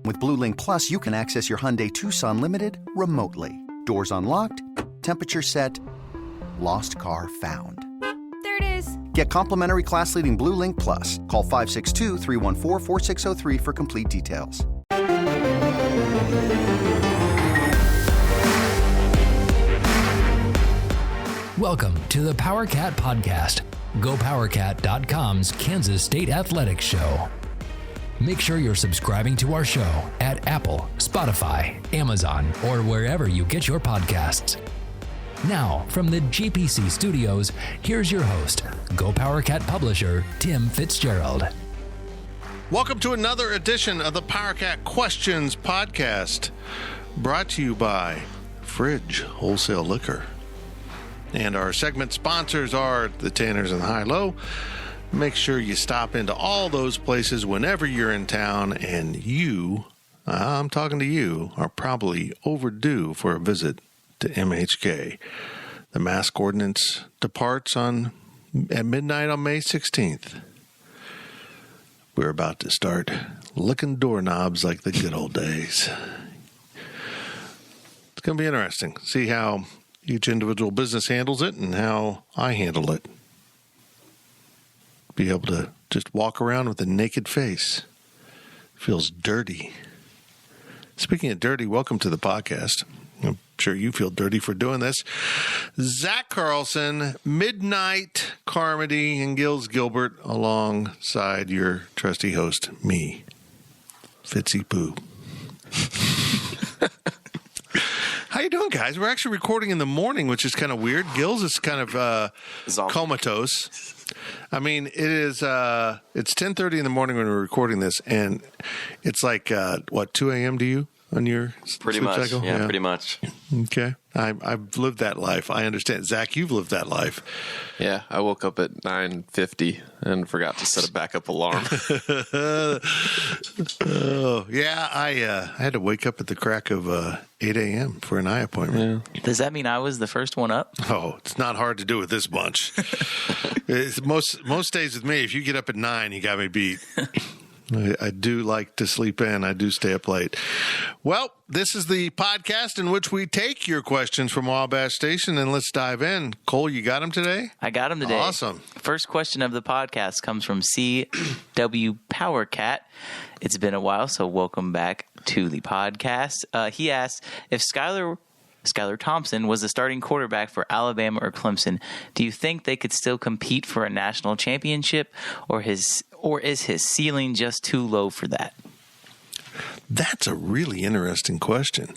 With Blue Link Plus, you can access your Hyundai Tucson Limited remotely. Doors unlocked, temperature set, lost car found. There it is. Get complimentary class-leading Blue Link Plus. Call 562-314-4603 for complete details. Welcome to the PowerCat Podcast, GoPowerCat.com's Kansas State Athletics Show. Make sure you're subscribing to our show at Apple, Spotify, Amazon, or wherever you get your podcasts. Now, from the GPC studios, here's your host, GoPowerCat publisher, Tim Fitzgerald. Welcome to another edition of the PowerCat Questions Podcast, brought to you by Fridge Wholesale Liquor. And our segment sponsors are the Tanners and the High-Low. Make sure you stop into all those places whenever you're in town, and you, I'm talking to you, are probably overdue for a visit to MHK. The mask ordinance departs at midnight on May 16th. We're about to start licking doorknobs like the good old days. It's going to be interesting. See how each individual business handles it and how I handle it. Be able to just walk around with a naked face. Feels dirty. Speaking of dirty, welcome to the podcast. I'm sure you feel dirty for doing this. Zach Carlson, Midnight Carmody, and Gills Gilbert alongside your trusty host, me, Fitzy Poo. How you doing, guys? We're actually recording in the morning, which is kind of weird. Gills is kind of comatose. I mean, it's 10:30 in the morning when we're recording this, and it's like, 2 a.m. to you on your pretty sleep much, cycle? yeah, pretty much. Okay. I've lived that life. I understand. Zach, you've lived that life. Yeah, I woke up at 9:50 and forgot to set a backup alarm. Oh, yeah, I had to wake up at the crack of 8 a.m. for an eye appointment. Yeah. Does that mean I was the first one up? Oh, it's not hard to do with this bunch. Most days with me, if you get up at 9, you got me beat. I do like to sleep in. I do stay up late. Well, this is the podcast in which we take your questions from Wabash Station, and let's dive in. Cole, you got them today? I got them today. Awesome. First question of the podcast comes from CW PowerCat. It's been a while, so welcome back to the podcast. He asked, if Skylar Thompson was the starting quarterback for Alabama or Clemson, do you think they could still compete for a national championship, or is his ceiling just too low for that? That's a really interesting question.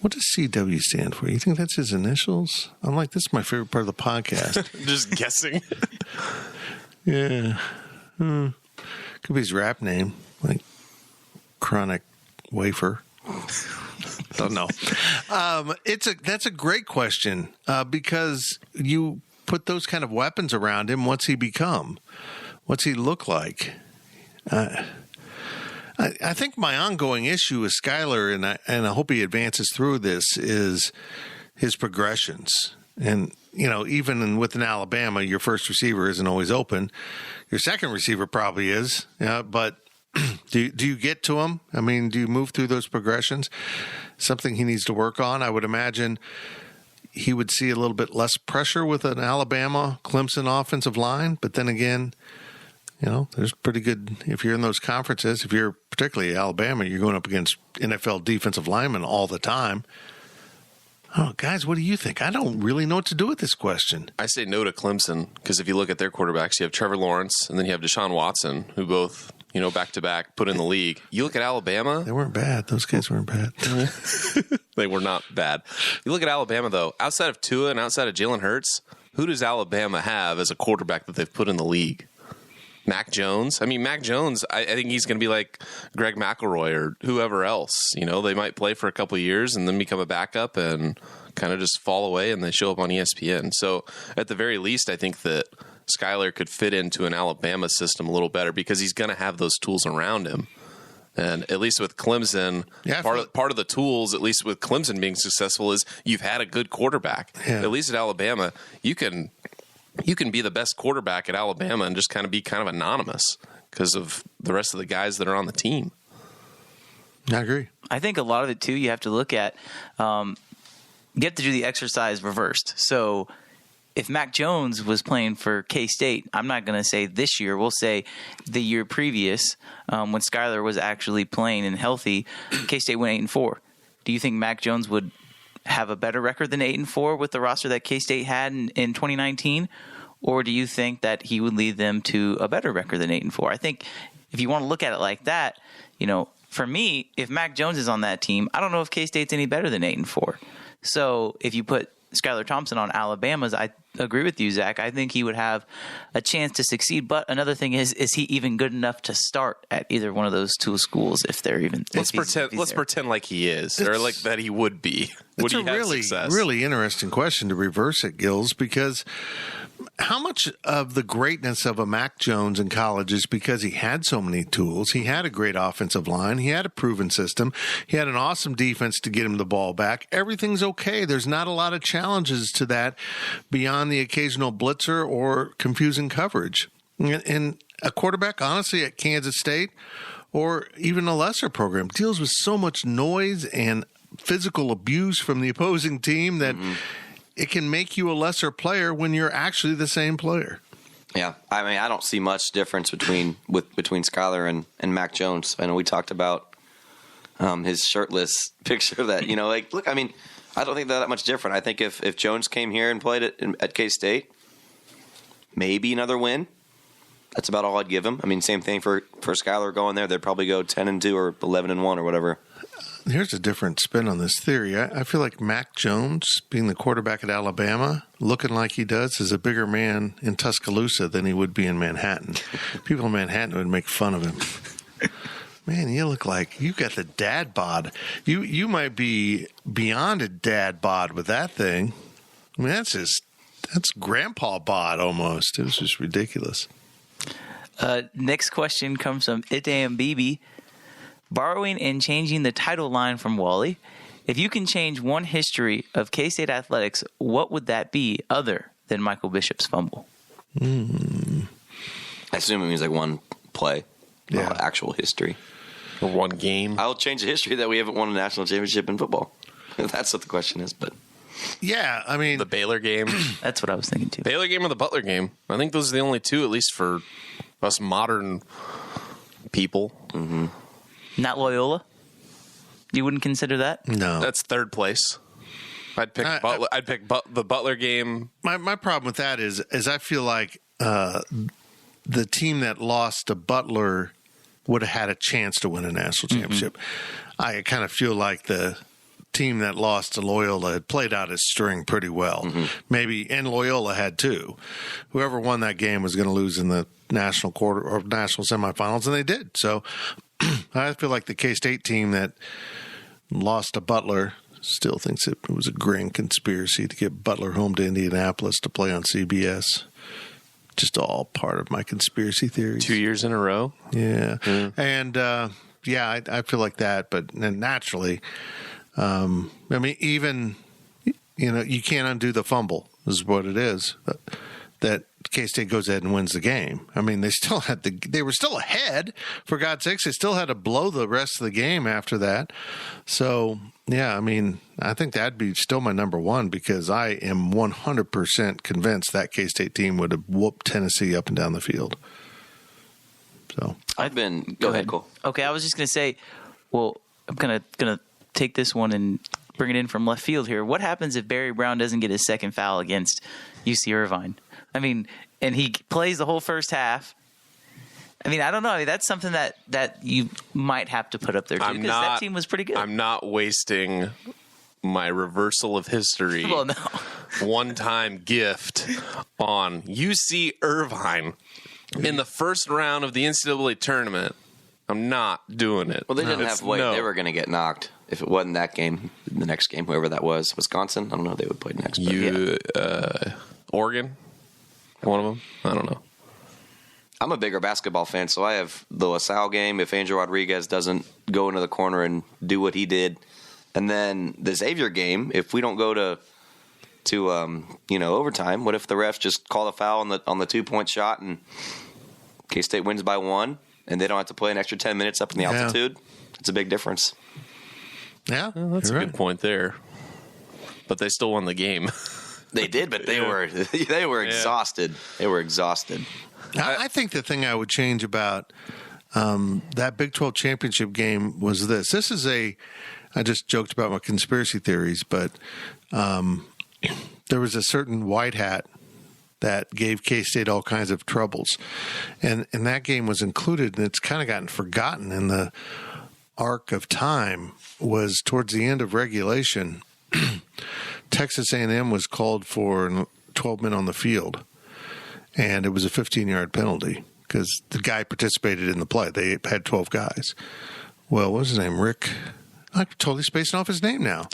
What does CW stand for? You think that's his initials? I'm like, this is my favorite part of the podcast. Just guessing. Yeah. Could be his rap name, like Chronic Wafer. Don't know. That's a great question because you put those kind of weapons around him. What's he become? What's he look like? I think my ongoing issue with Skylar, and I hope he advances through this, is his progressions. And, even with an Alabama, your first receiver isn't always open. Your second receiver probably is, but do you get to him? I mean, do you move through those progressions? Something he needs to work on. I would imagine he would see a little bit less pressure with an Alabama, Clemson offensive line. But then again, there's pretty good, if you're in those conferences, if you're particularly Alabama, you're going up against NFL defensive linemen all the time. Oh, guys, what do you think? I don't really know what to do with this question. I say no to Clemson because if you look at their quarterbacks, you have Trevor Lawrence and then you have Deshaun Watson, who both, back-to-back put in the league. You look at Alabama. They weren't bad. Those guys weren't bad. They were not bad. You look at Alabama, though. Outside of Tua and outside of Jalen Hurts, who does Alabama have as a quarterback that they've put in the league? Mac Jones. I mean, Mac Jones, I think he's going to be like Greg McElroy or whoever else. They might play for a couple of years and then become a backup and kind of just fall away and they show up on ESPN. So at the very least, I think that Skylar could fit into an Alabama system a little better because he's going to have those tools around him. And at least with Clemson, part of the tools, at least with Clemson being successful, is you've had a good quarterback. Yeah. At least at Alabama, you can be the best quarterback at Alabama and just kind of be kind of anonymous because of the rest of the guys that are on the team. I agree. I think a lot of it too, you have to look at, you have to do the exercise reversed. So if Mac Jones was playing for K-State, I'm not going to say this year, we'll say the year previous, when Skyler was actually playing and healthy, K-State went 8-4. Do you think Mac Jones would have a better record than 8-4 with the roster that K-State had in 2019? Or do you think that he would lead them to a better record than 8-4? I think if you want to look at it like that, for me, if Mac Jones is on that team, I don't know if K-State's any better than 8-4. So if you put Skylar Thompson on Alabama's, I agree with you, Zach. I think he would have a chance to succeed. But another thing is he even good enough to start at either one of those two schools if they're even? Let's pretend like he is, or like that he would be. Would he have success? Really interesting question to reverse it, Gills, because how much of the greatness of a Mac Jones in college is because he had so many tools? He had a great offensive line. He had a proven system. He had an awesome defense to get him the ball back. Everything's okay. There's not a lot of challenges to that beyond the occasional blitzer or confusing coverage. And a quarterback, honestly, at Kansas State or even a lesser program deals with so much noise and physical abuse from the opposing team that it can make you a lesser player when you're actually the same player. Yeah, I mean, I don't see much difference between Skyler and Mac Jones. I know we talked about his shirtless picture that, look, I mean, I don't think they're that much different. I think if Jones came here and played at K-State, maybe another win. That's about all I'd give him. I mean, same thing for Skyler going there. They'd probably go 10-2 or 11-1 or whatever. Here's a different spin on this theory. I feel like Mac Jones, being the quarterback at Alabama, looking like he does, is a bigger man in Tuscaloosa than he would be in Manhattan. People in Manhattan would make fun of him. Man, you look like you got the dad bod. You might be beyond a dad bod with that thing. I mean, that's grandpa bod almost. It was just ridiculous. Next question comes from Itam Bibi. Borrowing and changing the title line from Wally, if you can change one history of K-State athletics, what would that be other than Michael Bishop's fumble? I assume it means like one play, actual history. Or one game. I'll change the history that we haven't won a national championship in football. That's what the question is, but... Yeah, I mean... The Baylor game. That's what I was thinking, too. Baylor game or the Butler game. I think those are the only two, at least for us modern people. Mm-hmm. Not Loyola? You wouldn't consider that? No. That's third place. I'd pick Butler. I'd pick the Butler game. My problem with that is I feel like the team that lost to Butler would have had a chance to win a national championship. I kind of feel like the team that lost to Loyola had played out its string pretty well. Maybe, and Loyola had too. Whoever won that game was going to lose in the national quarter or national semifinals, and they did. So I feel like the K-State team that lost to Butler still thinks it was a grand conspiracy to get Butler home to Indianapolis to play on CBS. Just all part of my conspiracy theories. 2 years in a row. Yeah. And, I feel like that. But naturally, I mean, even, you can't undo the fumble is what it is. That K-State goes ahead and wins the game. I mean, they were still ahead, for God's sakes. They still had to blow the rest of the game after that. So, yeah, I mean, I think that'd be still my number one because I am 100% convinced that K-State team would have whooped Tennessee up and down the field. So Go ahead, Cole. Okay, I was just going to say, well, I'm gonna take this one and bring it in from left field here. What happens if Barry Brown doesn't get his second foul against UC Irvine? I mean, and he plays the whole first half. I mean, I don't know. I mean, that's something that you might have to put up there, too, because that team was pretty good. I'm not wasting my reversal of history well, no. one-time gift on UC Irvine in the first round of the NCAA tournament. I'm not doing it. Well, they didn't have weight. They were going to get knocked. If it wasn't that game, the next game, whoever that was, Wisconsin, I don't know if they would play next. Oregon? One of them? I don't know. I'm a bigger basketball fan, so I have the LaSalle game. If Angel Rodriguez doesn't go into the corner and do what he did, and then the Xavier game, if we don't go to overtime, what if the refs just call a foul on the 2-point shot and K-State wins by 1? and they don't have to play an extra 10 minutes up in the altitude. It's a big difference. Yeah, Well, that's a good point there. But they still won the game. They did, but they were exhausted. They were exhausted. I think the thing I would change about that Big 12 championship game was this. This is I just joked about my conspiracy theories, but there was a certain white hat that gave K-State all kinds of troubles. And that game was included, and it's kind of gotten forgotten in the arc of time, was towards the end of regulation. Texas A&M was called for 12 men on the field, and it was a 15-yard penalty because the guy participated in the play. They had 12 guys. Well, what was his name? Rick? I'm totally spacing off his name now.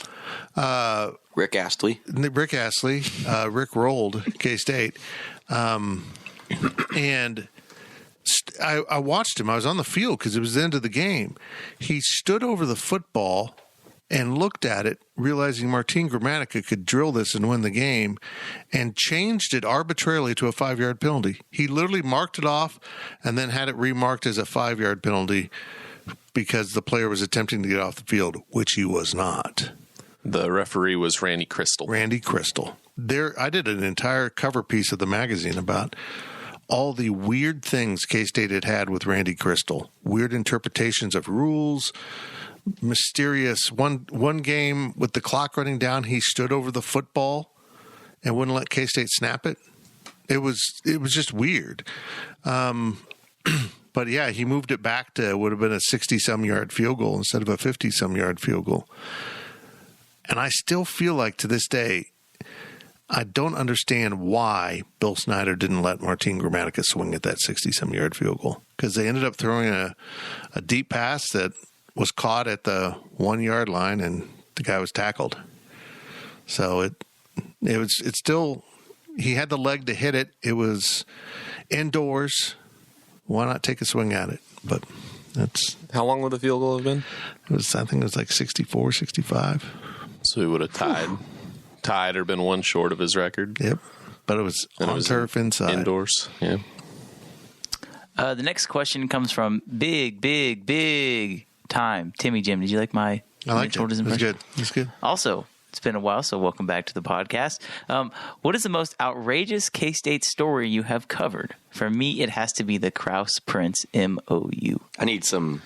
Rick Astley. Rick Astley. Rick rolled K-State. And I watched him. I was on the field because it was the end of the game. He stood over the football and looked at it, realizing Martin Gramatica could drill this and win the game, and changed it arbitrarily to a 5-yard penalty. He literally marked it off and then had it remarked as a 5-yard penalty because the player was attempting to get off the field, which he was not. The referee was Randy Crystal. Randy Crystal. I did an entire cover piece of the magazine about all the weird things K-State had with Randy Crystal. Weird interpretations of rules, mysterious. One game with the clock running down, he stood over the football and wouldn't let K-State snap it. It was just weird. But yeah, he moved it back to would have been a 60-some yard field goal instead of a 50-some yard field goal. And I still feel like to this day, I don't understand why Bill Snyder didn't let Martin Gramatica swing at that 60-some yard field goal, because they ended up throwing a deep pass that was caught at the 1 yard line and the guy was tackled. So it's still, he had the leg to hit it. It was indoors. Why not take a swing at it? But that's How long would the field goal have been? I think it was like 64, 65. So he would have tied or been one short of his record. Yep. But it was And on it was turf inside. Indoors. Yeah. The next question comes from big time Timmy Jim. Did you like my I like it. Jordan's It was impression? good. It's good. Also, it's been a while, so welcome back to the podcast. What is the most outrageous K-State story you have covered? For me, it has to be the Krause Prince MOU. I need some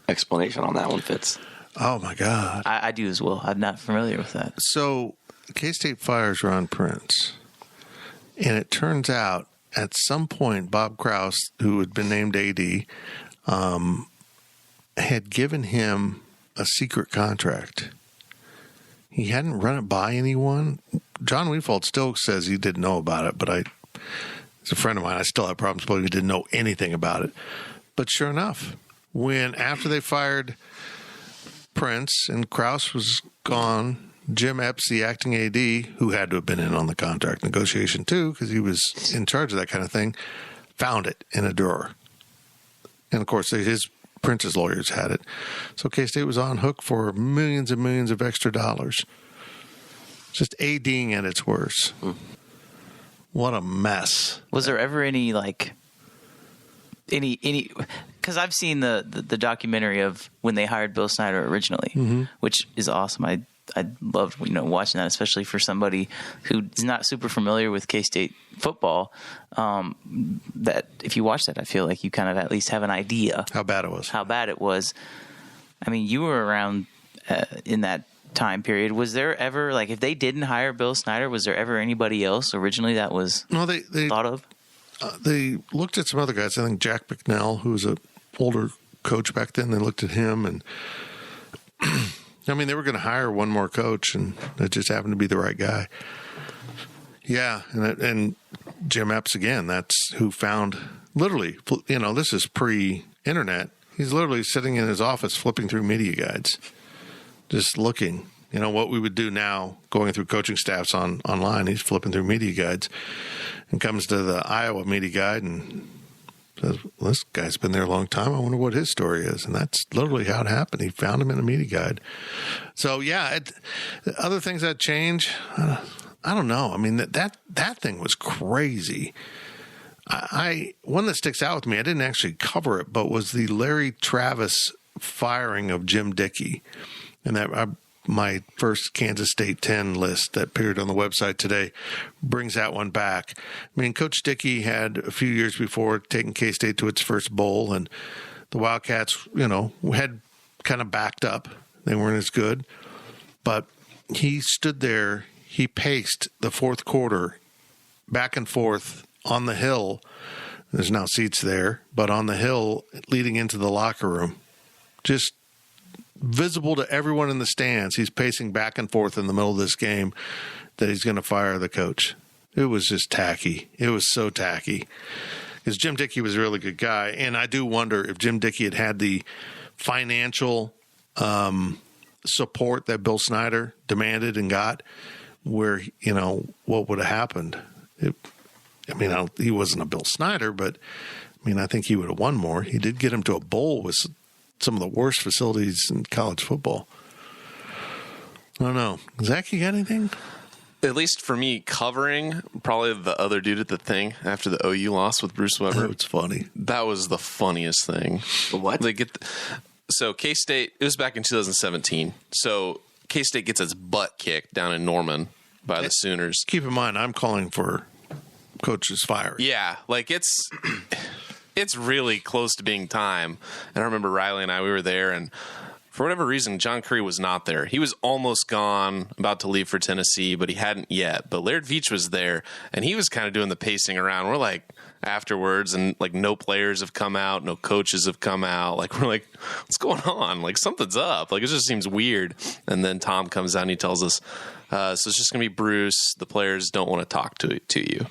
explanation on that one, Fitz. Oh, my God. I do as well. I'm not familiar with that. So K-State fires Ron Prince, and it turns out at some point Bob Krause, who had been named AD, had given him a secret contract. He hadn't run it by anyone. John Weefald still says he didn't know about it, but as a friend of mine, I still have problems believing he didn't know anything about it. But sure enough, after they fired Prince and Krause was gone, Jim Epps, the acting AD, who had to have been in on the contract negotiation too, because he was in charge of that kind of thing, found it in a drawer. And of course, Prince's lawyers had it. So K-State was on hook for millions and millions of extra dollars. Just ADing at its worst. What a mess. Was there ever any because I've seen the documentary of when they hired Bill Snyder originally, which is awesome. I loved watching that, especially for somebody who's not super familiar with K-State football. That if you watch that, I feel like you kind of at least have an idea How bad it was. I mean, you were around in that time period. Was there ever, if they didn't hire Bill Snyder, was there ever anybody else originally that was they thought of? They looked at some other guys. I think Jack McNell, who was an older coach back then, they looked at him, and I mean, they were going to hire one more coach, and it just happened to be the right guy. Yeah, and Jim Epps, again, that's who found, literally, this is pre-internet. He's literally sitting in his office flipping through media guides, just looking. What we would do now, going through coaching staffs online, he's flipping through media guides and comes to the Iowa media guide and says, well, this guy's been there a long time. I wonder what his story is. And that's literally how it happened. He found him in a media guide. So, yeah, other things that change, I don't know. I mean, that thing was crazy. One that sticks out with me, I didn't actually cover it, but was the Larry Travis firing of Jim Dickey. And that my first Kansas State 10 list that appeared on the website today brings that one back. I mean, Coach Dickey had a few years before taken K-State to its first bowl, and the Wildcats, had kind of backed up. They weren't as good. But he stood there, he paced the fourth quarter back and forth on the hill. There's now seats there, but on the hill leading into the locker room, just visible to everyone in the stands. He's pacing back and forth in the middle of this game that he's going to fire the coach. It was just tacky. It was so tacky because Jim Dickey was a really good guy. And I do wonder if Jim Dickey had had the financial support that Bill Snyder demanded and got, where, what would have happened? He wasn't a Bill Snyder, but I think he would have won more. He did get him to a bowl with some of the worst facilities in college football. I don't know. Zach, you got anything? At least for me, covering probably the other dude at the thing after the OU loss with Bruce Weber. Oh, it's funny. That was the funniest thing. What? So K-State, it was back in 2017. So K-State gets its butt kicked down in Norman by the Sooners. Keep in mind, I'm calling for coach's firing. Yeah, it's really close to being time. And I remember Riley and we were there, and for whatever reason, John Curry was not there. He was almost gone, about to leave for Tennessee, but he hadn't yet. But Laird Veach was there, and he was kind of doing the pacing around. We're like, afterwards, and no players have come out, no coaches have come out. We're like, what's going on? Something's up. It just seems weird. And then Tom comes out and he tells us, so it's just going to be Bruce. The players don't want to talk to you.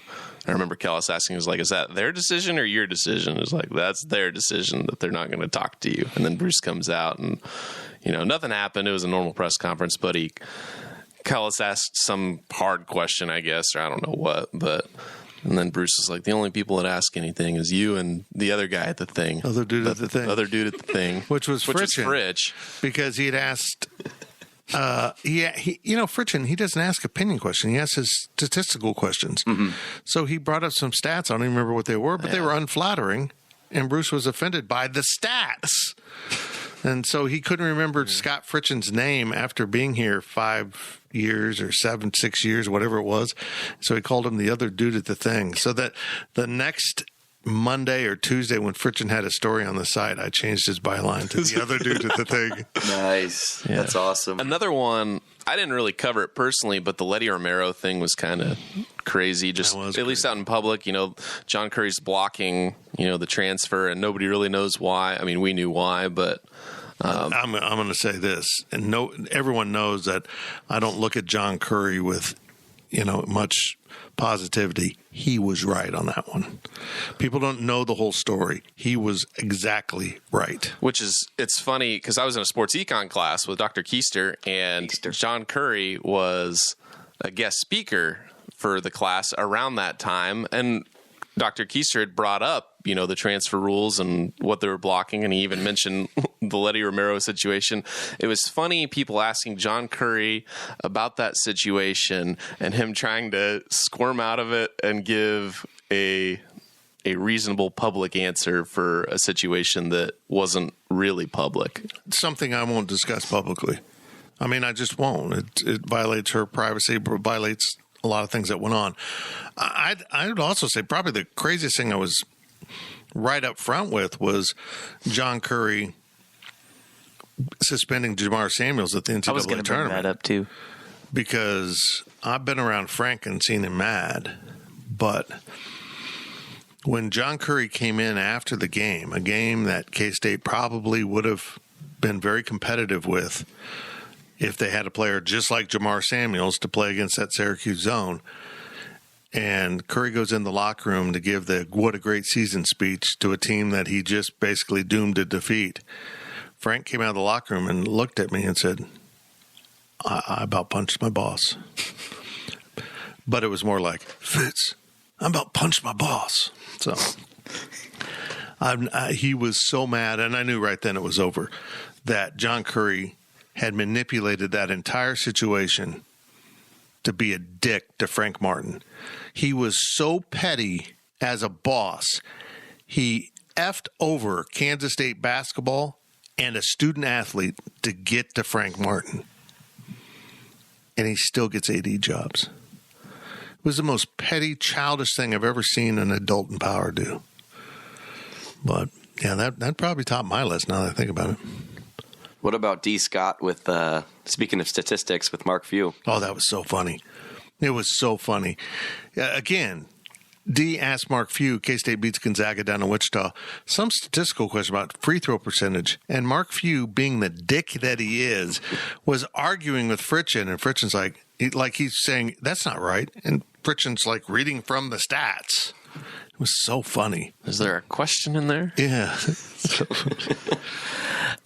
I remember Kellis asking, he was like, is that their decision or your decision? It was like, that's their decision that they're not going to talk to you. And then Bruce comes out and, nothing happened. It was a normal press conference, but Kellis asked some hard question, I guess, or I don't know what, and then Bruce is like, the only people that ask anything is you and the other guy at the thing. Other dude at the thing. Which was Fritch. Because he had asked... Fritchen, he doesn't ask opinion questions. He asks his statistical questions. Mm-hmm. So he brought up some stats. I don't even remember what they were, but they were unflattering. And Bruce was offended by the stats. And so he couldn't remember Scott Fritchen's name after being here 5 years or 6 years, whatever it was. So he called him the other dude at the thing. So that the next Monday or Tuesday when Fritchen had a story on the site, I changed his byline to the other dude at the thing. Nice. Yeah. That's awesome. Another one, I didn't really cover it personally, but the Letty Romero thing was kind of crazy. Just at least out in public, John Curry's blocking, the transfer, and nobody really knows why. We knew why, but I'm going to say this, and everyone knows that I don't look at John Curry with much positivity. He was right on that one. People don't know the whole story. He was exactly right. It's funny because I was in a sports econ class with Dr. Keister, and John Curry was a guest speaker for the class around that time. And Dr. Keister had brought up, the transfer rules and what they were blocking, and he even mentioned the Letty Romero situation. It was funny, people asking John Curry about that situation and him trying to squirm out of it and give a reasonable public answer for a situation that wasn't really public. Something I won't discuss publicly. I just won't. It violates her privacy, violates a lot of things that went on. I would also say probably the craziest thing I was right up front with was John Curry suspending Jamar Samuels at the NCAA tournament. I was going to bring that up too. Because I've been around Frank and seen him mad, but when John Curry came in after the game, a game that K-State probably would have been very competitive with if they had a player just like Jamar Samuels to play against that Syracuse zone. And Curry goes in the locker room to give the "what a great season" speech to a team that he just basically doomed to defeat. Frank came out of the locker room and looked at me and said, I about punched my boss. But it was more like, Fitz, I about punched my boss. So he was so mad, and I knew right then it was over, that John Curry had manipulated that entire situation to be a dick to Frank Martin. He was so petty as a boss, he effed over Kansas State basketball and a student athlete to get to Frank Martin. And he still gets AD jobs. It was the most petty, childish thing I've ever seen an adult in power do. But, yeah, that probably topped my list now that I think about it. What about D. Scott with, speaking of statistics, with Mark Few? Oh, that was so funny. It was so funny. Again, D asked Mark Few, K-State beats Gonzaga down in Wichita, some statistical question about free throw percentage. And Mark Few, being the dick that he is, was arguing with Fritchen. And Fritchen's like he's saying, that's not right. And Fritchen's like reading from the stats. It was so funny. Is there a question in there? Yeah.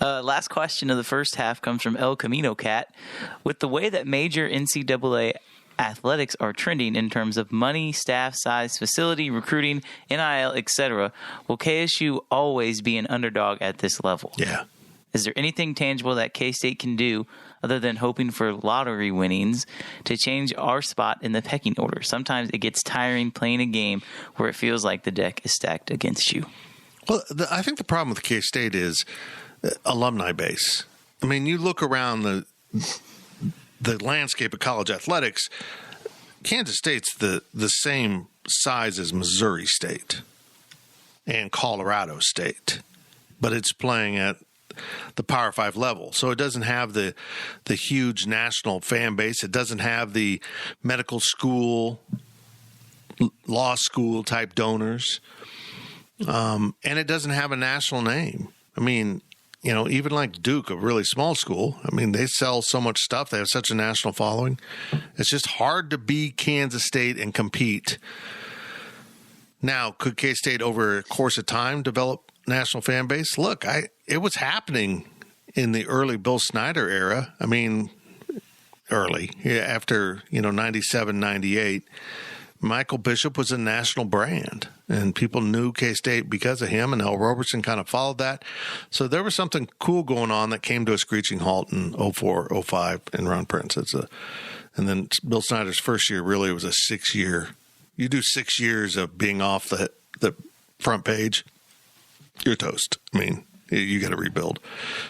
Last question of the first half comes from El Camino Cat. With the way that major NCAA athletics are trending in terms of money, staff size, facility, recruiting, NIL, etc., will KSU always be an underdog at this level? Yeah. Is there anything tangible that K-State can do other than hoping for lottery winnings to change our spot in the pecking order? Sometimes it gets tiring playing a game where it feels like the deck is stacked against you. Well, I think the problem with K-State is alumni base. I mean, you look around the landscape of college athletics, Kansas State's the same size as Missouri State and Colorado State, but it's playing at the Power 5 level. So it doesn't have the huge national fan base. It doesn't have the medical school, law school type donors. And it doesn't have a national name. I mean, you know, even like Duke, a really small school, I mean, they sell so much stuff. They have such a national following. It's just hard to be Kansas State and compete. Now, could K-State over a course of time develop national fan base? Look, it was happening in the early Bill Snyder era. I mean, early, after, 97, 98. Michael Bishop was a national brand, and people knew K-State because of him, and Al Robertson kind of followed that. So there was something cool going on that came to a screeching halt in 04, 05 in Ron Prince. And then Bill Snyder's first year really was a 6-year. You do 6 years of being off the front page, you're toast. I mean, you got to rebuild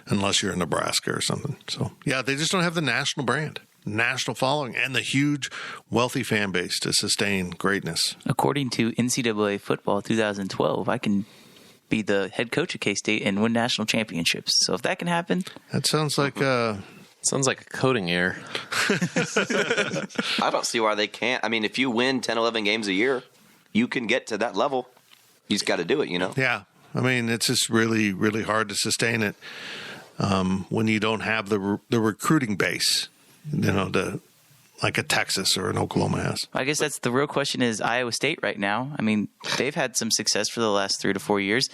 unless you're in Nebraska or something. So, yeah, they just don't have the national brand, national following, and the huge, wealthy fan base to sustain greatness. According to NCAA Football 2012, I can be the head coach of K-State and win national championships. So if that can happen. That sounds like sounds like a coding error. I don't see why they can't. I mean, if you win 10, 11 games a year, you can get to that level. You just got to do it, Yeah. I mean, it's just really, really hard to sustain it when you don't have the recruiting base, like a Texas or an Oklahoma has. I guess that's the real question is Iowa State right now. I mean, they've had some success for the last 3 to 4 years.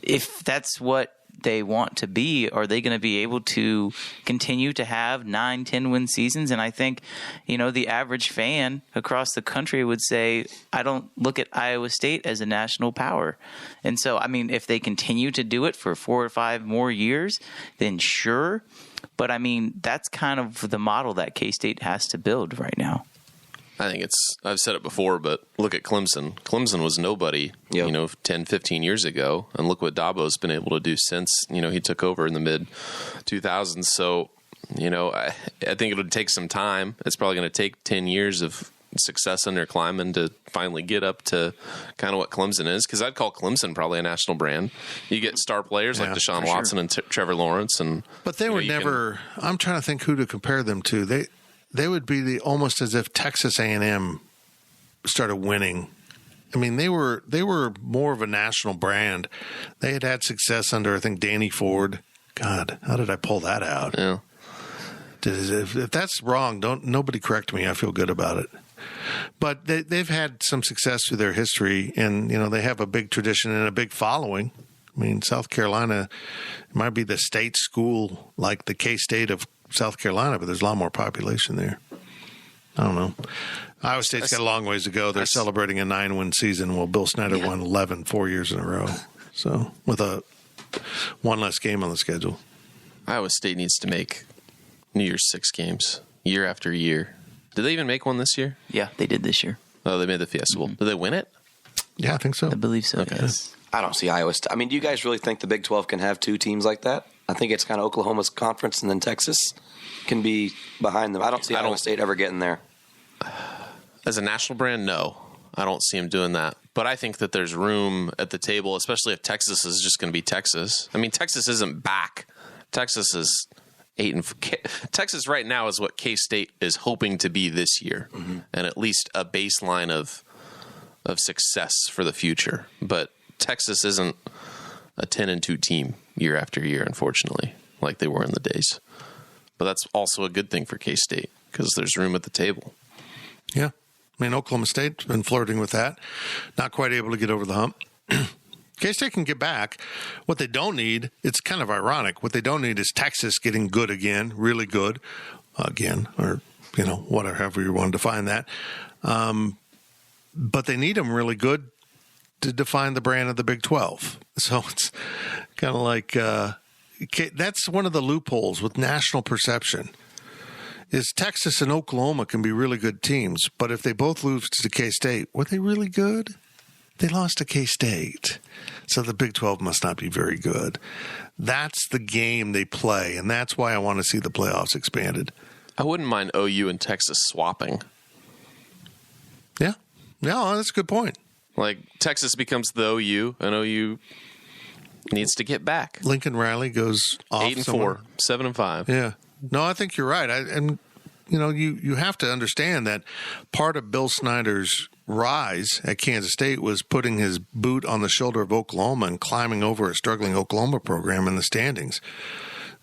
If that's what they want to be, are they going to be able to continue to have 9, 10 win seasons? And I think, the average fan across the country would say, I don't look at Iowa State as a national power. And so, I mean, if they continue to do it for 4 or 5 more years, then sure. But I mean, that's kind of the model that K-State has to build right now. I think I've said it before, but look at Clemson. Clemson was nobody, 10, 15 years ago. And look what Dabo's been able to do since, he took over in the mid 2000s. So, I think it would take some time. It's probably going to take 10 years of success under Kleiman to finally get up to kind of what Clemson is. Because I'd call Clemson probably a national brand. You get star players like Deshaun Watson and Trevor Lawrence. But they were never – I'm trying to think who to compare them to. They would be almost as if Texas A&M started winning. I mean, they were more of a national brand. They had success under, I think, Danny Ford. God, how did I pull that out? Yeah. If that's wrong, nobody correct me. I feel good about it. But they've had some success through their history, and they have a big tradition and a big following. I mean, South Carolina might be the state school like the K-State of South Carolina, but there's a lot more population there. I don't know. Iowa State's got a long ways to go. They're celebrating a 9-win season while Bill Snyder won 11 4 years in a row. So with one less game on the schedule. Iowa State needs to make New Year's 6 games year after year. Did they even make one this year? Yeah, they did this year. Oh, they made the Fiesta Bowl. Did they win it? Yeah, I think so. I believe so. Okay. Yes. I don't see Iowa State. I mean, do you guys really think the Big 12 can have two teams like that? I think it's kind of Oklahoma's conference, and then Texas can be behind them. I don't see Iowa State ever getting there. As a national brand, no. I don't see them doing that. But I think that there's room at the table, especially if Texas is just going to be Texas. I mean, Texas isn't back. Texas is 8-4. Texas right now is what K-State is hoping to be this year, and at least a baseline of success for the future. But Texas isn't a 10-2 team year after year, unfortunately, like they were in the days. But that's also a good thing for K-State because there's room at the table. Yeah. I mean, Oklahoma State's been flirting with that. Not quite able to get over the hump. K-State can get back. What they don't need, it's kind of ironic, what they don't need is Texas getting good again, really good again, or, whatever, however you want to define that. But they need them really good to define the brand of the Big 12. So it's kind of like that's one of the loopholes with national perception. Is Texas and Oklahoma can be really good teams, but if they both lose to K-State, were they really good? They lost to K-State. So the Big 12 must not be very good. That's the game they play, and that's why I want to see the playoffs expanded. I wouldn't mind OU and Texas swapping. Yeah. No, that's a good point. Like, Texas becomes the OU, and OU needs to get back. Lincoln Riley goes off 8-4, 7-5. Yeah. No, I think you're right. You have to understand that part of Bill Snyder's rise at Kansas State was putting his boot on the shoulder of Oklahoma and climbing over a struggling Oklahoma program in the standings.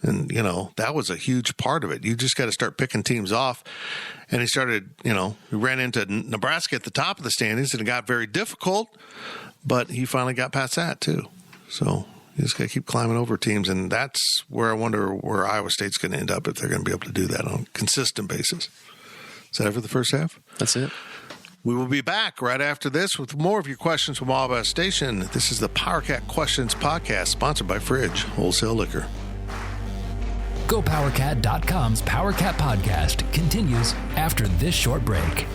And, that was a huge part of it. You just got to start picking teams off. And he started, he ran into Nebraska at the top of the standings, and it got very difficult. But he finally got past that, too. So you just got to keep climbing over teams. And that's where I wonder where Iowa State's going to end up if they're going to be able to do that on a consistent basis. Is that it for the first half? That's it. We will be back right after this with more of your questions from Wabash Station. This is the PowerCat Questions Podcast, sponsored by Fridge Wholesale Liquor. GoPowerCat.com's PowerCat Podcast continues after this short break.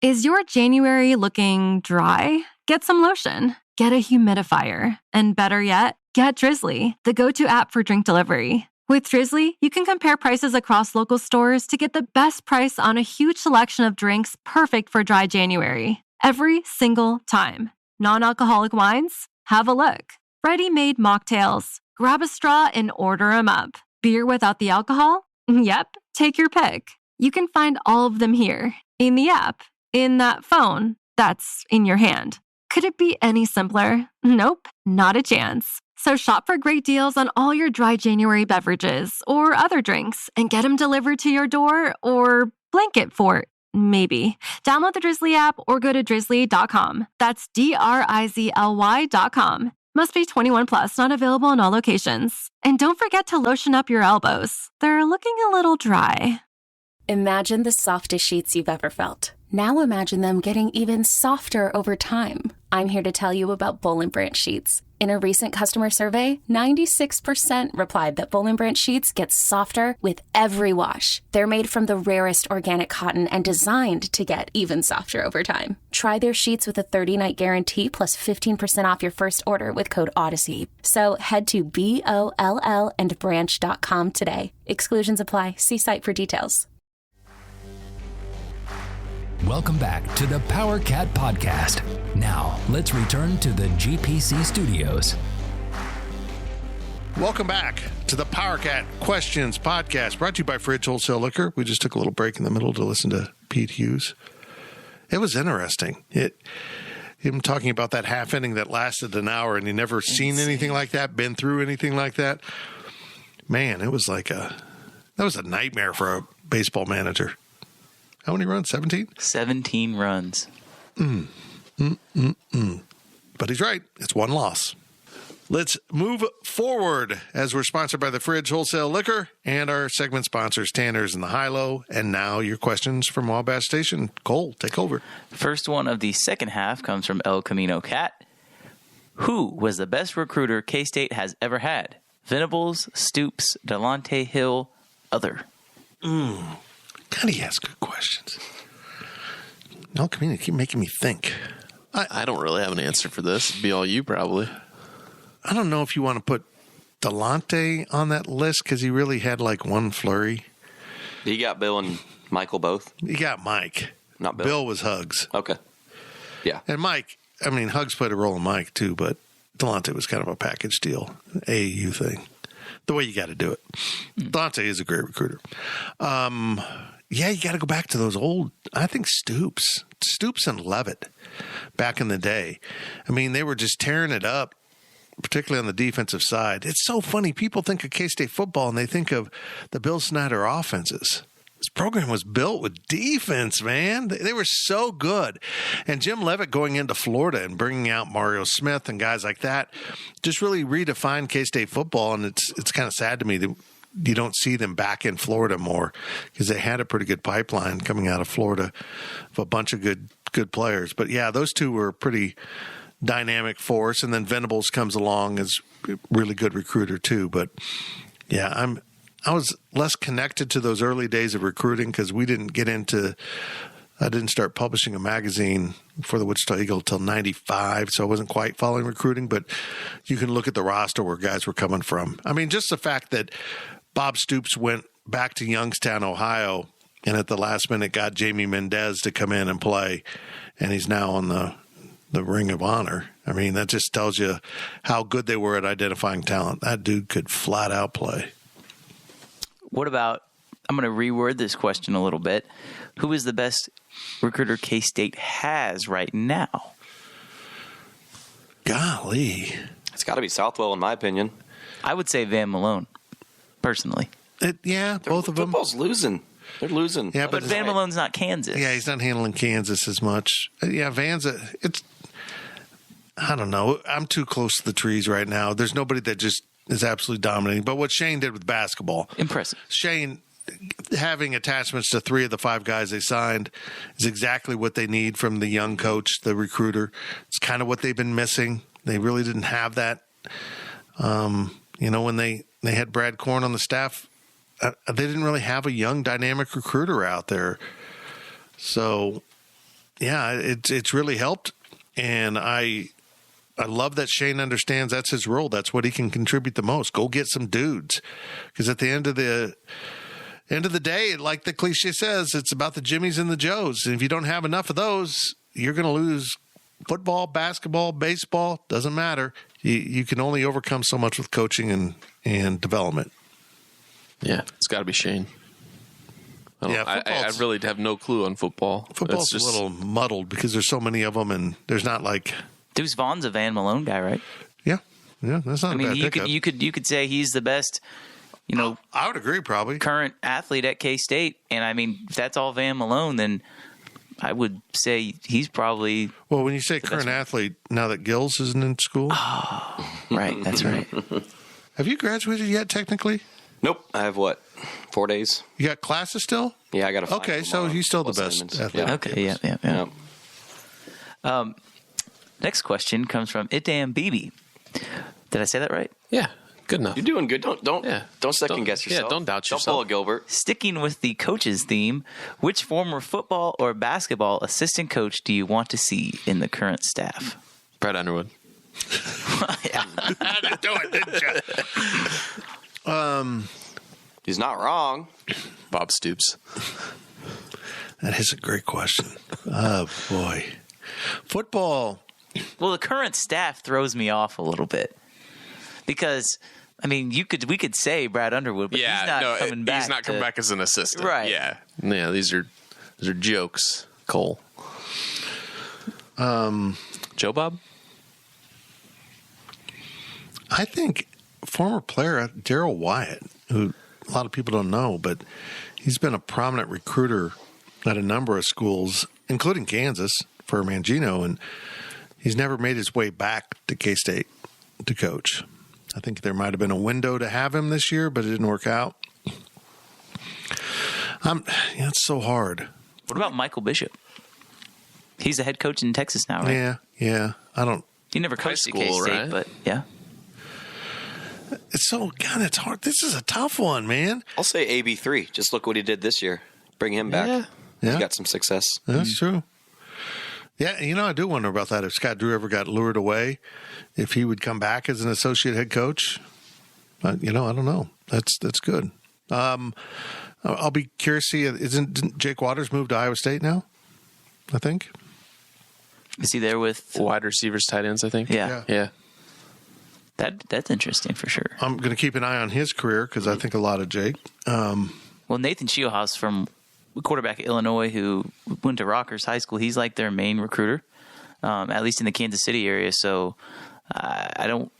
Is your January looking dry? Get some lotion. Get a humidifier. And better yet, get Drizzly, the go-to app for drink delivery. With Drizzly, you can compare prices across local stores to get the best price on a huge selection of drinks perfect for dry January. Every single time. Non-alcoholic wines? Have a look. Ready-made mocktails? Grab a straw and order them up. Beer without the alcohol? Yep, take your pick. You can find all of them here, in the app, in that phone that's in your hand. Could it be any simpler? Nope, not a chance. So shop for great deals on all your dry January beverages or other drinks and get them delivered to your door or blanket fort, maybe. Download the Drizzly app or go to drizzly.com. That's DRIZLY.com. Must be 21 plus, not available in all locations. And don't forget to lotion up your elbows. They're looking a little dry. Imagine the softest sheets you've ever felt. Now imagine them getting even softer over time. I'm here to tell you about Boll & Branch sheets. In a recent customer survey, 96% replied that Boll & Branch sheets get softer with every wash. They're made from the rarest organic cotton and designed to get even softer over time. Try their sheets with a 30-night guarantee plus 15% off your first order with code Odyssey. So head to BOLLandbranch.com today. Exclusions apply. See site for details. Welcome back to the PowerCat Podcast. Now, let's return to the GPC studios. Welcome back to the PowerCat Questions Podcast, brought to you by Fridge Wholesale Liquor. We just took a little break in the middle to listen to Pete Hughes. It was interesting. Him talking about that half inning that lasted an hour, and he never seen anything like that, been through anything like that. Man, it was like that was a nightmare for a baseball manager. How many runs? 17? 17 runs. But he's right. It's one loss. Let's move forward as we're sponsored by the Fridge Wholesale Liquor and our segment sponsors, Tanner's and the High-Low. And now your questions from Wabash Station. Cole, take over. First one of the second half comes from El Camino Cat. Who was the best recruiter K-State has ever had? Venables, Stoops, Delonte Hill, other. God, he asks good questions. El Camino keep making me think. I don't really have an answer for this. It'd be all you probably. I don't know if you want to put Delonte on that list because he really had like one flurry. You got Bill and Michael both? You got Mike. Not Bill. Bill was Hugs. Okay. Yeah. And Mike, I mean, Hugs played a role in Mike too, but Delonte was kind of a package deal, AAU thing. The way you got to do it. Delonte is a great recruiter. Yeah, you got to go back to those old, I think Stoops and Levitt back in the day. I mean, they were just tearing it up, particularly on the defensive side. It's so funny. People think of K-State football and they think of the Bill Snyder offenses. This program was built with defense, man. They were so good. And Jim Levitt going into Florida and bringing out Mario Smith and guys like that just really redefined K-State football. And it's kind of sad to me that you don't see them back in Florida more because they had a pretty good pipeline coming out of Florida of a bunch of good players. But, yeah, those two were a pretty dynamic force. And then Venables comes along as a really good recruiter too. But, yeah, I was less connected to those early days of recruiting because I didn't start publishing a magazine for the Wichita Eagle till 95, so I wasn't quite following recruiting, but you can look at the roster where guys were coming from. I mean, just the fact that Bob Stoops went back to Youngstown, Ohio, and at the last minute got Jamie Mendez to come in and play, and he's now on the Ring of Honor. I mean, that just tells you how good they were at identifying talent. That dude could flat out play. What about, I'm going to reword this question a little bit. Who is the best recruiter K-State has right now? Golly. It's got to be Southwell, in my opinion. I would say Van Malone, personally. Both of them. Football's losing. They're losing. Yeah, But Van Malone's not Kansas. Yeah, he's not handling Kansas as much. Yeah, I don't know. I'm too close to the trees right now. There's nobody that just is absolutely dominating. But what Shane did with basketball. Impressive. Shane having attachments to 3 of the 5 guys they signed is exactly what they need from the young coach, the recruiter. It's kind of what they've been missing. They really didn't have that. When they had Brad Korn on the staff, they didn't really have a young, dynamic recruiter out there. So, yeah, it's really helped. And I love that Shane understands that's his role. That's what he can contribute the most. Go get some dudes. Because at the end of the day, like the cliche says, it's about the Jimmies and the Joes. And if you don't have enough of those, you're going to lose football, basketball, baseball. Doesn't matter. You can only overcome so much with coaching and development. Yeah, it's got to be Shane. I really have no clue on football. Football's just a little muddled because there's so many of them, and there's not like Deuce Vaughn's a Van Malone guy, right? Yeah, that's not. I mean, you could say he's the best. I would agree, probably current athlete at K-State, and I mean, if that's all Van Malone, then I would say he's probably. Well, when you say current athlete, now that Gills isn't in school, right, that's right. Have you graduated yet? Technically, nope. I have 4 days. You got classes still? Yeah, I got a. Okay, so he's still the best athlete. Yeah. Okay, yeah. Next question comes from Idam Bibi. Did I say that right? Yeah, good enough. You're doing good. Don't second guess yourself. Yeah, don't doubt yourself. Don't pull a Gilbert. Sticking with the coaches theme, which former football or basketball assistant coach do you want to see in the current staff? Brett Underwood. Yeah. Do it, didn't you? He's not wrong. Bob Stoops. That is a great question. Oh boy, football. Well, the current staff throws me off a little bit because, I mean, we could say Brad Underwood, but he's not coming back. He's not coming back as an assistant, right? Yeah. These are jokes, Cole. Joe Bob. I think former player Daryl Wyatt, who a lot of people don't know, but he's been a prominent recruiter at a number of schools, including Kansas for Mangino, and he's never made his way back to K-State to coach. I think there might have been a window to have him this year, but it didn't work out. It's so hard. What about Michael Bishop? He's a head coach in Texas now, right? Yeah. He never coached at K-State, right? But yeah. It's hard. This is a tough one, man. I'll say AB3. Just look what he did this year. Bring him back. Yeah. He got some success. That's true. Yeah, I do wonder about that. If Scott Drew ever got lured away, if he would come back as an associate head coach. I don't know. That's good. I'll be curious to see. Didn't Jake Waters move to Iowa State now? I think. Is he there with wide receivers, tight ends? I think. Yeah. That's interesting for sure. I'm going to keep an eye on his career because I think a lot of Jake. Well, Nathan Shieldhouse from quarterback at Illinois who went to Rockhurst High School, he's like their main recruiter, at least in the Kansas City area. So I don't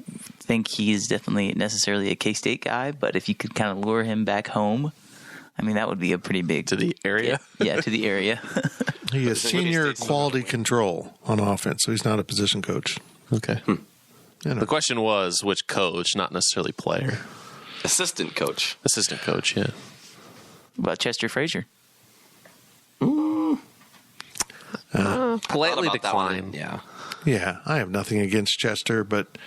think he's definitely necessarily a K-State guy, but if you could kind of lure him back home, I mean, that would be a pretty big... To the area? Yeah, to the area. He is senior quality control on offense, so he's not a position coach. Okay. The question was which coach, not necessarily player. Assistant coach. Assistant coach, yeah. What about Chester Frazier? Politely decline. Yeah. Yeah, I have nothing against Chester, but,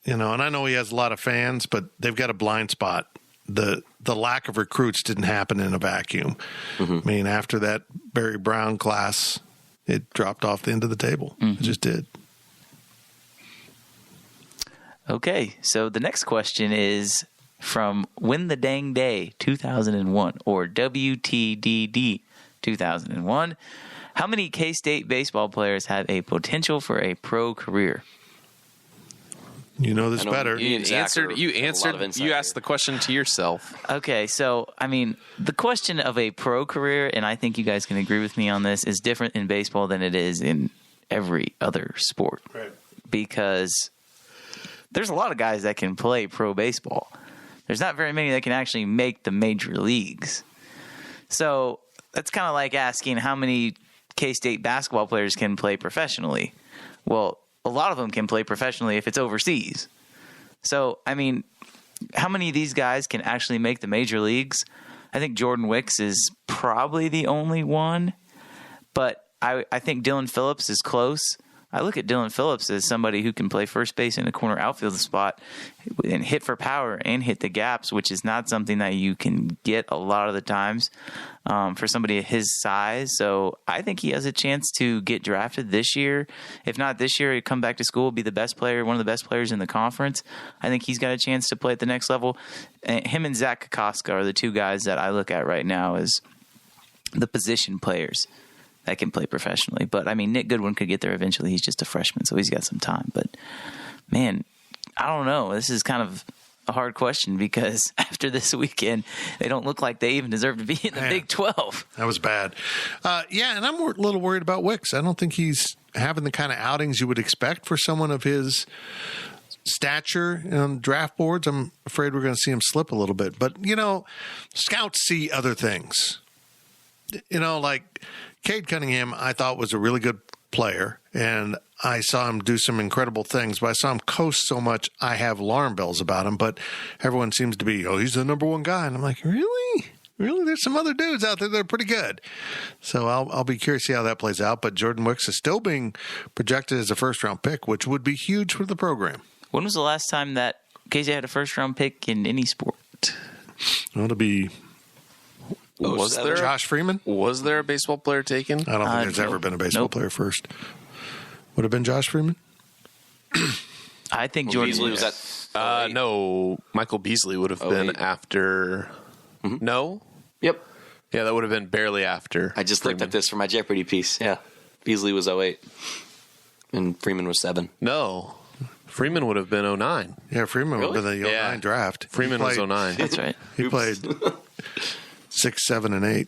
and I know he has a lot of fans, but they've got a blind spot. The lack of recruits didn't happen in a vacuum. I mean, after that Barry Brown class, it dropped off the end of the table. It just did. Okay, so the next question is from Win the Dang Day 2001 or WTDD 2001. How many K-State baseball players have a potential for a pro career? You know this better. You answered. You asked the question to yourself. Okay, so, I mean, the question of a pro career, and I think you guys can agree with me on this, is different in baseball than it is in every other sport. Right. Because there's a lot of guys that can play pro baseball. There's not very many that can actually make the major leagues. So that's kind of like asking how many K-State basketball players can play professionally. Well, a lot of them can play professionally if it's overseas. So, I mean, how many of these guys can actually make the major leagues? I think Jordan Wicks is probably the only one. But I think Dylan Phillips is close. I look at Dylan Phillips as somebody who can play first base in a corner outfield spot and hit for power and hit the gaps, which is not something that you can get a lot of the times for somebody his size. So I think he has a chance to get drafted this year. If not this year, he'd come back to school, be the best player, one of the best players in the conference. I think he's got a chance to play at the next level. And him and Zach Kokoska are the two guys that I look at right now as the position players that can play professionally. But, I mean, Nick Goodwin could get there eventually. He's just a freshman, so he's got some time. But, man, I don't know. This is kind of a hard question because after this weekend, they don't look like they even deserve to be in the Big 12. That was bad. Yeah, and I'm a little worried about Wicks. I don't think he's having the kind of outings you would expect for someone of his stature on draft boards. I'm afraid we're going to see him slip a little bit. But, scouts see other things. Like Cade Cunningham, I thought was a really good player, and I saw him do some incredible things, but I saw him coast so much, I have alarm bells about him, but everyone seems to be, he's the number one guy. And I'm like, really? Really? There's some other dudes out there that are pretty good. So I'll be curious to see how that plays out, but Jordan Wicks is still being projected as a first-round pick, which would be huge for the program. When was the last time that KJ had a first-round pick in any sport? Well, it'll be... Was there Josh Freeman? Was there a baseball player taken? I don't think there's ever been a baseball player first. Would have been Josh Freeman? I think Jordan Beasley was at. No, Michael Beasley would have been after. No? Yep. Yeah, that would have been barely after. I just looked at this for my Jeopardy piece. Yeah. Beasley was 08. And Freeman was 7. No. Freeman would have been 09. Yeah, Freeman would have been the 09 draft. Freeman was 09. That's right. He played 6, 7, and 8,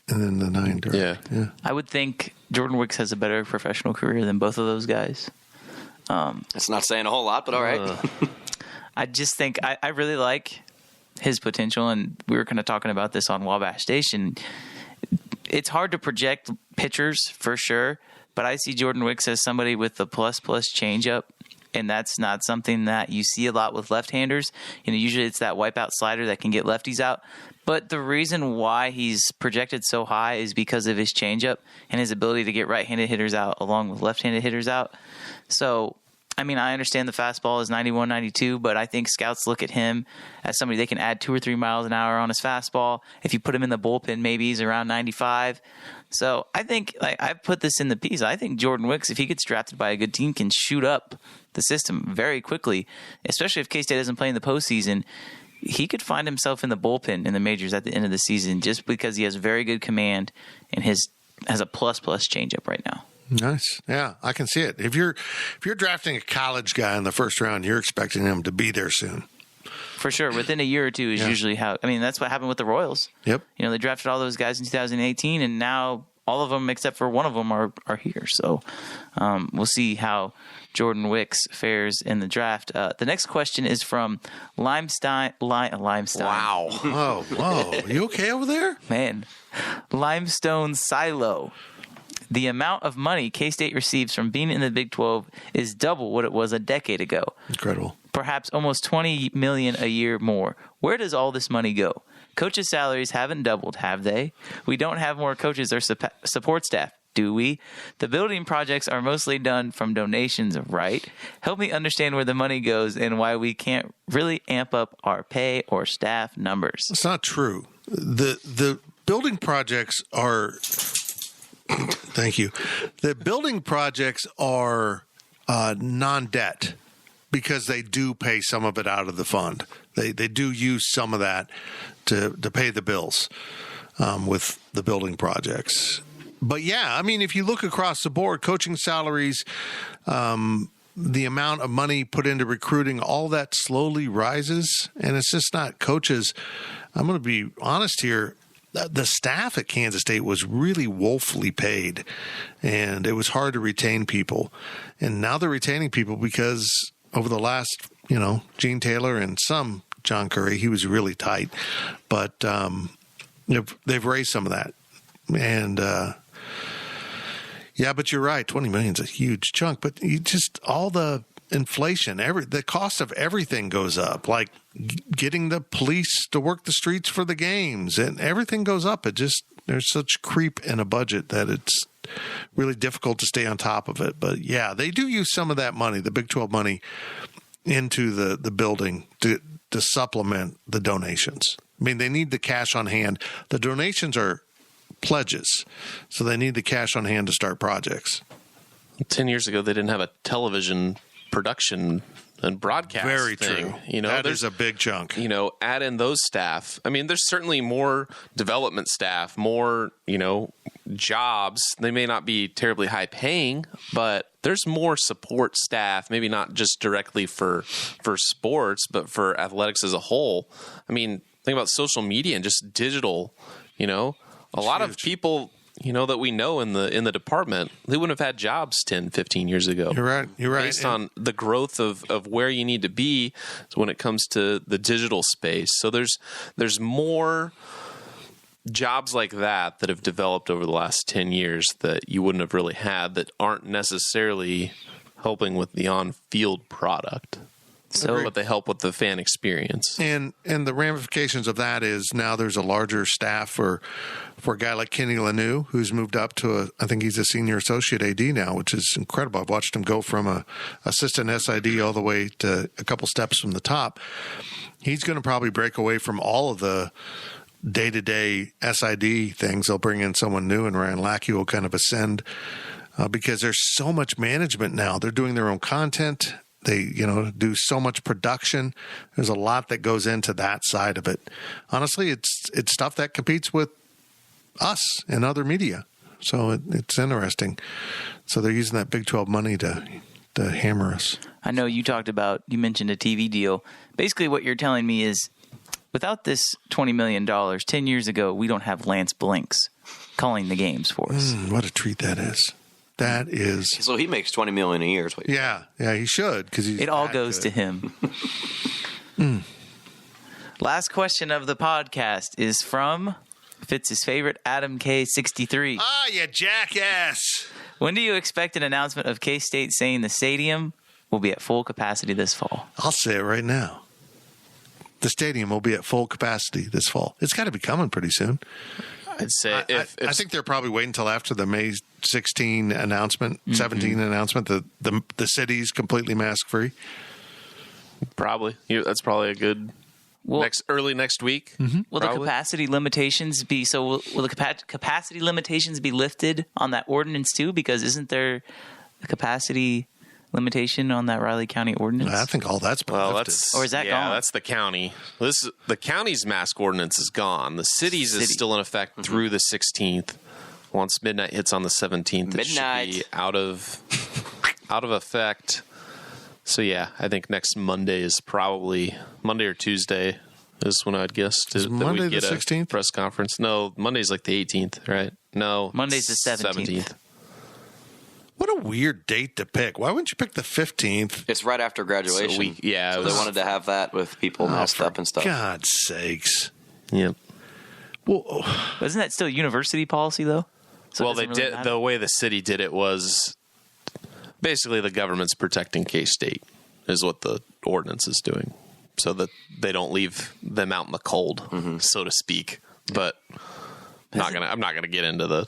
and then the 9 draft. Yeah. I would think Jordan Wicks has a better professional career than both of those guys. That's not saying a whole lot, but all right. I just think I really like his potential, and we were kind of talking about this on Wabash Station. It's hard to project pitchers for sure, but I see Jordan Wicks as somebody with the plus changeup. And that's not something that you see a lot with left-handers. Usually it's that wipeout slider that can get lefties out. But the reason why he's projected so high is because of his changeup and his ability to get right-handed hitters out along with left-handed hitters out. So I mean, I understand the fastball is 91, 92, but I think scouts look at him as somebody they can add 2 or 3 miles an hour on his fastball. If you put him in the bullpen, maybe he's around 95. So I think, like I put this in the piece, I think Jordan Wicks, if he gets drafted by a good team, can shoot up the system very quickly, especially if K-State doesn't play in the postseason. He could find himself in the bullpen in the majors at the end of the season just because he has very good command and has a plus changeup right now. Nice. Yeah, I can see it. If you're drafting a college guy in the first round, you're expecting him to be there soon. For sure. Within a year or two is usually how – I mean, that's what happened with the Royals. Yep. You know, they drafted all those guys in 2018, and now all of them except for one of them are here. So we'll see how Jordan Wicks fares in the draft. The next question is from Limestone. Wow. Whoa. You okay over there? Man. Limestone Silo. The amount of money K-State receives from being in the Big 12 is double what it was a decade ago. Incredible. Perhaps almost $20 million a year more. Where does all this money go? Coaches' salaries haven't doubled, have they? We don't have more coaches or support staff, do we? The building projects are mostly done from donations, right? Help me understand where the money goes and why we can't really amp up our pay or staff numbers. It's not true. The building projects are... Thank you. The building projects are non-debt because they do pay some of it out of the fund. They do use some of that to pay the bills with the building projects. But yeah, I mean, if you look across the board, coaching salaries, the amount of money put into recruiting, all that slowly rises, and it's just not coaches. I'm going to be honest here. The staff at Kansas State was really woefully paid, and it was hard to retain people. And now they're retaining people because over the last, Gene Taylor and some John Curry, he was really tight. But they've raised some of that. And, yeah, but you're right. $20 million is a huge chunk. But you just all the inflation, the cost of everything goes up, like getting the police to work the streets for the games, and everything goes up. There's such creep in a budget that it's really difficult to stay on top of it. But yeah, they do use some of that money, the Big 12 money, into the building to supplement the donations. I mean, they need the cash on hand. The donations are pledges, so they need the cash on hand to start projects. 10 years ago, they didn't have a television production and broadcast Very thing. true. That is a big chunk. Add in those staff. I mean, there's certainly more development staff, more, jobs. They may not be terribly high paying, but there's more support staff, maybe not just directly for sports, but for athletics as a whole. I mean, think about social media and just digital, a lot of people that we know in the department, they wouldn't have had jobs 10, 15 years ago. You're right. Based on the growth of where you need to be when it comes to the digital space. So there's more jobs like that have developed over the last 10 years that you wouldn't have really had, that aren't necessarily helping with the on-field product. But they help with the fan experience. And the ramifications of that is now there's a larger staff for a guy like Kenny Lanou, who's moved up to I think he's a senior associate AD now, which is incredible. I've watched him go from a assistant SID all the way to a couple steps from the top. He's going to probably break away from all of the day-to-day SID things. They'll bring in someone new, and Ryan Lackey will kind of ascend because there's so much management now. They're doing their own content. They, do so much production. There's a lot that goes into that side of it. Honestly, it's stuff that competes with us and other media. So it's interesting. So they're using that Big 12 money to hammer us. I know you mentioned a TV deal. Basically what you're telling me is without this $20 million, 10 years ago, we don't have Lance Blinks calling the games for us. What a treat that is. That is. So he makes $20 million a year. Is what you're yeah, he should, because it all goes to him. Last question of the podcast is from Fitz's favorite, Adam K63. Ah, you jackass! When do you expect an announcement of K-State saying the stadium will be at full capacity this fall? I'll say it right now. The stadium will be at full capacity this fall. It's got to be coming pretty soon. I'd say I think they're probably waiting until after the May 16 announcement, 17 announcement, the city's completely mask free? Probably. That's probably a good early next week. Will the capacity limitations be will the capacity limitations be lifted on that ordinance too? Because isn't there a capacity limitation on that Riley County ordinance? I think all that's been lifted. Or is that yeah, gone? that's the county. The county's mask ordinance is gone. The city's is still in effect through the 16th. Once midnight hits on the 17th, it should be out of effect. So yeah, I think next Monday is probably Monday or Tuesday is when I'd guess Is Monday we get the 16th? a press conference. No, Monday's like the 18th, right? No, Monday's the 17th. What a weird date to pick. Why wouldn't you pick the 15th? It's right after graduation. So So they wanted to have that with people masked up and stuff. God's sakes. Yep. Well, But isn't that still university policy though? So Well, it they doesn't really did matter? the way the city did it was basically the government's protecting K-State is what the ordinance is doing, so that they don't leave them out in the cold, so to speak. But I'm not gonna get into the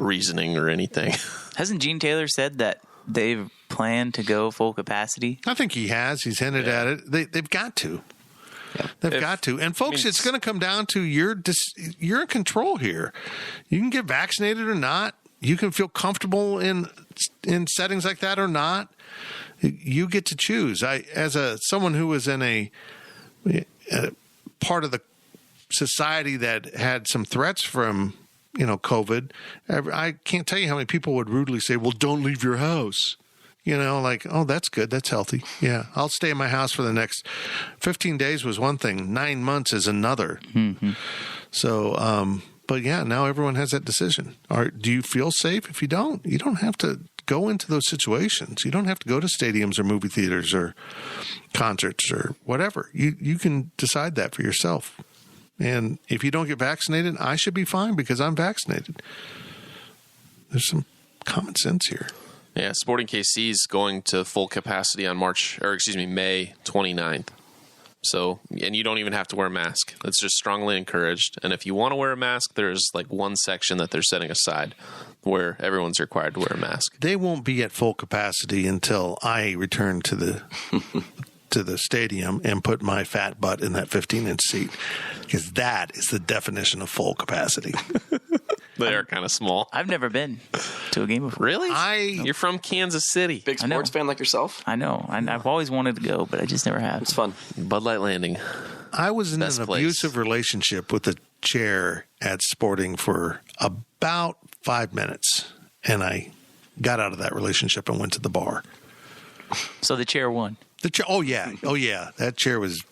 reasoning or anything. Hasn't Gene Taylor said that they've planned to go full capacity? I think he has. He's hinted at it. They've got to. They've got to. And folks, it's going to come down to you're in control here. You can get vaccinated or not. You can feel comfortable in settings like that or not. You get to choose. As someone who was in a part of the society that had some threats from COVID, I can't tell you how many people would rudely say, "Well, don't leave your house." Like, oh, that's good. That's healthy. Yeah, I'll stay in my house for the next 15 days was one thing. 9 months is another. So, but yeah, now everyone has that decision. Do you feel safe? If you don't have to go into those situations. You don't have to go to stadiums or movie theaters or concerts or whatever. You can decide that for yourself. And if you don't get vaccinated, I should be fine because I'm vaccinated. There's some common sense here. Yeah, Sporting KC is going to full capacity on May 29th. So, and you don't even have to wear a mask. It's just strongly encouraged. And if you want to wear a mask, there's like one section that they're setting aside where everyone's required to wear a mask. They won't be at full capacity until I return to the stadium and put my fat butt in that 15-inch seat, because that is the definition of full capacity. They are kind of small. I've never been to a game before. Really? You're from Kansas City. Big sports fan like yourself? I know. I've always wanted to go, but I just never have. It's fun. Bud Light Landing. I was in Best an place. abusive relationship with the chair at Sporting for about 5 minutes, and I got out of that relationship and went to the bar. So the chair won. The chair. Oh yeah. That chair was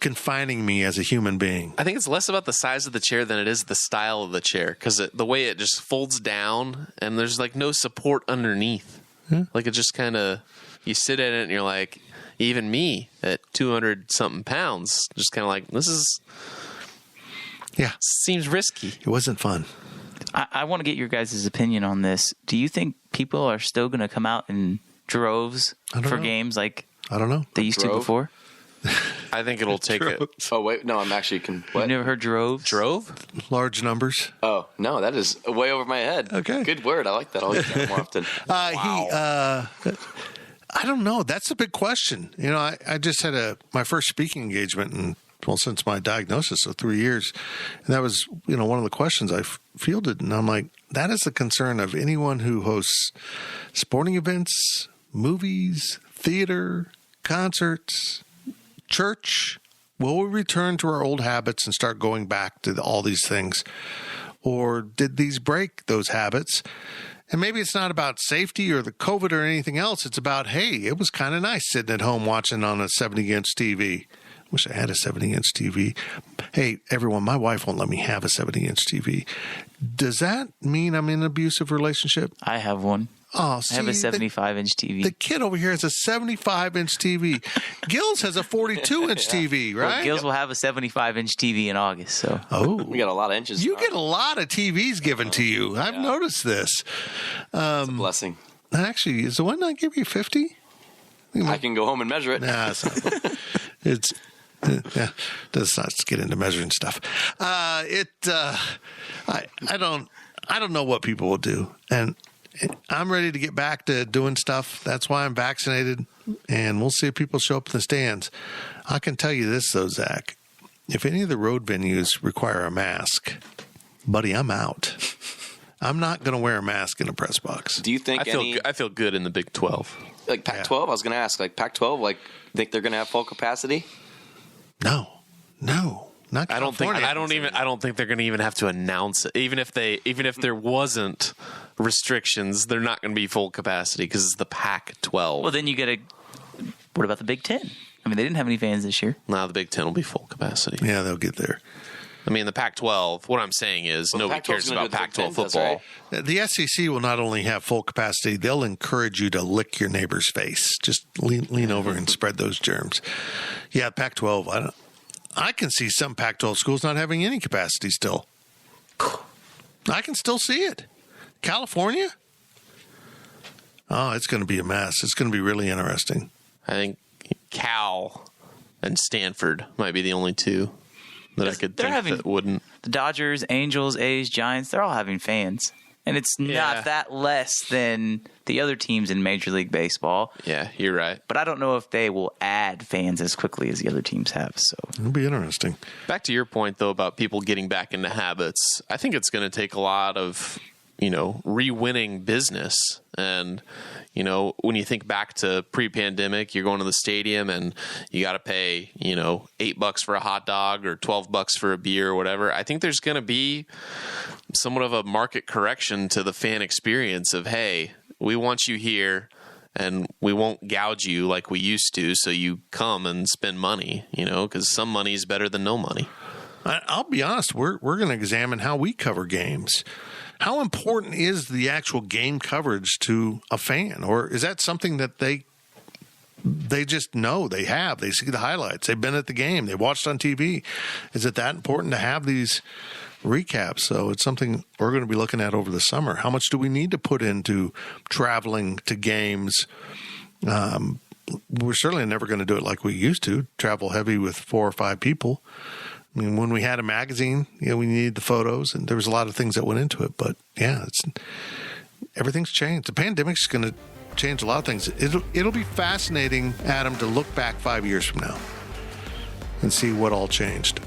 confining me as a human being. I think it's less about the size of the chair than it is the style of the chair, because the way it just folds down and there's like no support underneath. Like it just kind of, you sit in it and you're like, even me at 200 something pounds, just kind of like, seems risky. It wasn't fun. I want to get your guys' opinion on this. Do you think people are still going to come out in droves for games like I don't know. they used to before? I think it'll take it. Oh, wait. No, I'm actually... You've never heard droves? Drove? Large numbers. Oh, no, that is way over my head. Okay. Good word. I like that. I'll use that more often. I don't know. That's a big question. I just had my first speaking engagement since my diagnosis, so 3 years. And that was, one of the questions I fielded. And I'm like, that is the concern of anyone who hosts sporting events, movies, theater, concerts, church. Will we return to our old habits and start going back to all these things? Or did these break those habits? And maybe it's not about safety or the COVID or anything else. It's about, hey, it was kind of nice sitting at home watching on a 70-inch TV. Wish I had a 70-inch TV. Hey, everyone, my wife won't let me have a 70-inch TV. Does that mean I'm in an abusive relationship? I have one. Oh, I have a 75-inch TV. The kid over here has a 75-inch TV. Gills has a 42-inch TV, right? Well, Gills will have a 75-inch TV in August. So We got a lot of inches. You get a lot of TVs given to you. I've noticed this. It's a blessing. Actually, is the one I give you 50? I can go home and measure it. Nah, it's let's not get into measuring stuff. I I don't know what people will do. And I'm ready to get back to doing stuff. That's why I'm vaccinated. And we'll see if people show up in the stands. I can tell you this, though, Zach. If any of the road venues require a mask, buddy, I'm out. I'm not going to wear a mask in a press box. Do you think I feel good in the Big 12. Like Pac-12? I was going to ask, like Pac-12, like think they're going to have full capacity? No, not California. I don't think they're going to even have to announce it. Even if there wasn't restrictions, they're not going to be full capacity because it's the Pac-12. Well, then you get what about the Big Ten? I mean, they didn't have any fans this year. No, the Big Ten will be full capacity. Yeah, they'll get there. I mean, the Pac-12, what I'm saying is nobody cares about Pac-12 football. Right. The SEC will not only have full capacity, they'll encourage you to lick your neighbor's face. Just lean over and spread those germs. Yeah, Pac-12, I can see some Pac-12 schools not having any capacity still. I can still see it. California? Oh, it's going to be a mess. It's going to be really interesting. I think Cal and Stanford might be the only two that I could think that wouldn't. The Dodgers, Angels, A's, Giants, they're all having fans. And it's not that less than the other teams in Major League Baseball. Yeah, you're right. But I don't know if they will add fans as quickly as the other teams have. So it'll be interesting. Back to your point, though, about people getting back into habits. I think it's going to take a lot of, re-winning business. And, when you think back to pre-pandemic, you're going to the stadium and you got to pay, $8 for a hot dog or $12 for a beer or whatever. I think there's going to be somewhat of a market correction to the fan experience of, hey, we want you here and we won't gouge you like we used to. So you come and spend money, because some money is better than no money. I'll be honest. We're going to examine how we cover games. How important is the actual game coverage to a fan? Or is that something that they just know they have? They see the highlights. They've been at the game. They watched on TV. Is it that important to have these recaps? So it's something we're going to be looking at over the summer. How much do we need to put into traveling to games? We're certainly never going to do it like we used to, travel heavy with 4 or 5 people. I mean, when we had a magazine, we needed the photos, and there was a lot of things that went into it. But yeah, everything's changed. The pandemic's going to change a lot of things. It'll be fascinating, Adam, to look back 5 years from now and see what all changed.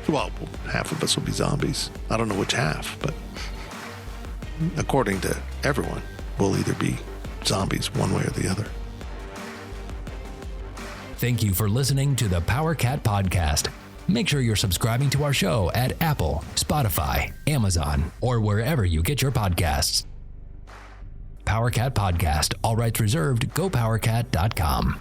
Well, half of us will be zombies. I don't know which half, but according to everyone, we'll either be zombies one way or the other. Thank you for listening to the PowerCat Podcast. Make sure you're subscribing to our show at Apple, Spotify, Amazon, or wherever you get your podcasts. PowerCat Podcast, all rights reserved, gopowercat.com.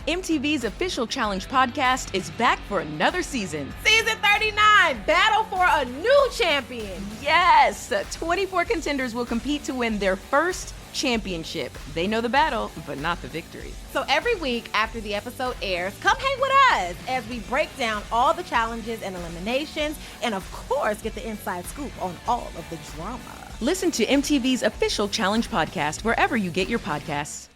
MTV's official challenge podcast is back for another season. Season 39, Battle for a New Champion. Yes, 24 contenders will compete to win their first championship. They know the battle, but not the victory. So every week after the episode airs, come hang with us as we break down all the challenges and eliminations, and of course, get the inside scoop on all of the drama. Listen to MTV's official challenge podcast wherever you get your podcasts.